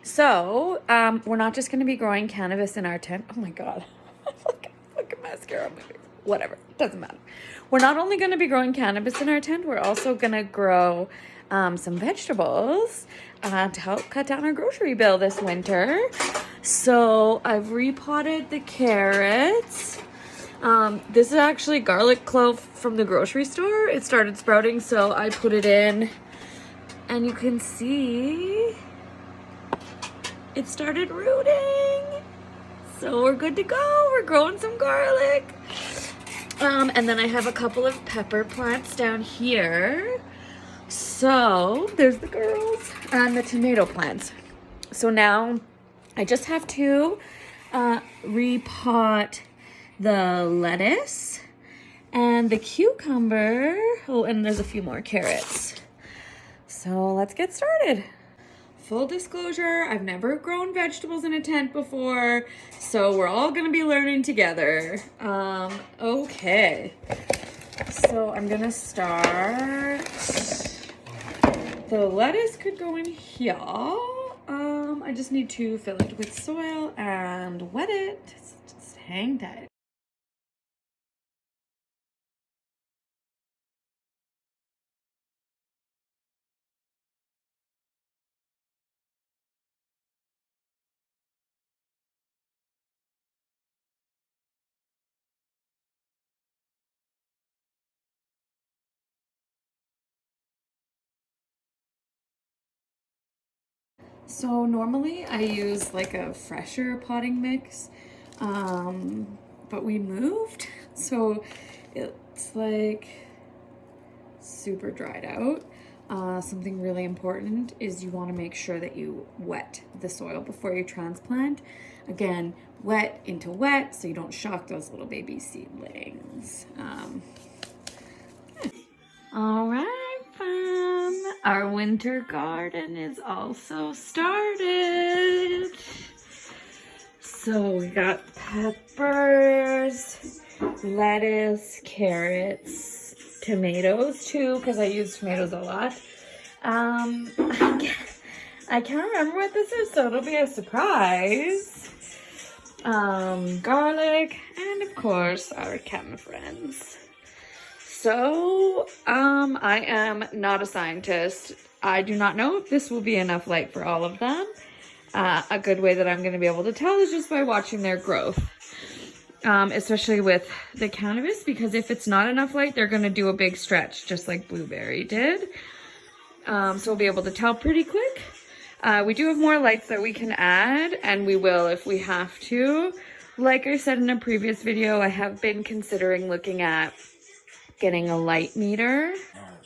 So, we're not just going to be growing cannabis in our tent. Oh my God. Look at mascara movie. Whatever. Doesn't matter. We're not only going to be growing cannabis in our tent, we're also going to grow some vegetables to help cut down our grocery bill this winter. So I've repotted the carrots. This is actually garlic clove from the grocery store. It started sprouting, so I put it in, and you can see it started rooting. So we're good to go. We're growing some garlic. And then I have a couple of pepper plants down here. So there's the girls and the tomato plants. So now I just have to repot the lettuce and the cucumber. Oh, and there's a few more carrots. So let's get started. Full disclosure, I've never grown vegetables in a tent before, so we're all gonna be learning together. Okay. So I'm gonna start. The lettuce could go in here. I just need to fill it with soil and wet it. Just hang tight. So normally I use like a fresher potting mix, but we moved, so it's like super dried out. Something really important is you want to make sure that you wet the soil before you transplant. Again, wet into wet so you don't shock those little baby seedlings. All right, fam. Our winter garden is also started. So we got peppers, lettuce, carrots, tomatoes too, because I use tomatoes a lot. I can't remember what this is, so it'll be a surprise. Garlic, and of course our chem friends. So, I am not a scientist. I do not know if this will be enough light for all of them. A good way that I'm going to be able to tell is just by watching their growth. Especially with the cannabis, because if it's not enough light, they're going to do a big stretch, just like blueberry did. So we'll be able to tell pretty quick. We do have more lights that we can add, and we will if we have to. Like I said in a previous video, I have been considering looking at getting a light meter,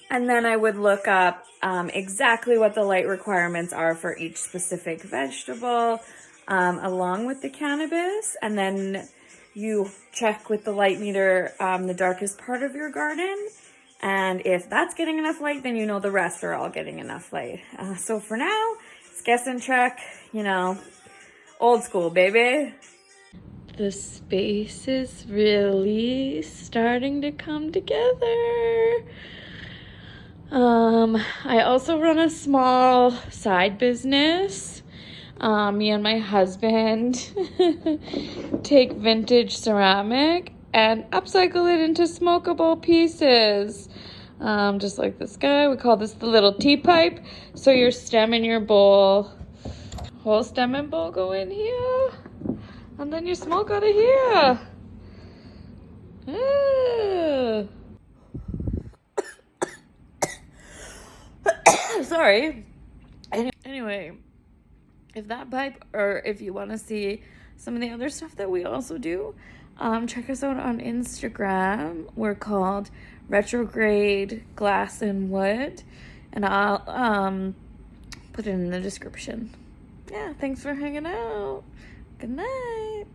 and then I would look up exactly what the light requirements are for each specific vegetable along with the cannabis, and then you check with the light meter the darkest part of your garden, and if that's getting enough light, then you know the rest are all getting enough light. So for now, it's guess and check, you know, old school, baby. The space is really starting to come together. I also run a small side business. Me and my husband take vintage ceramic and upcycle it into smokable pieces. Just like this guy. We call this the little tea pipe. So your stem and your bowl, whole stem and bowl go in here. And then you smoke out of here. Sorry. Anyway, if that pipe, or if you want to see some of the other stuff that we also do, check us out on Instagram. We're called Retrograde Glass and Wood, and I'll put it in the description. Yeah, thanks for hanging out. Good night.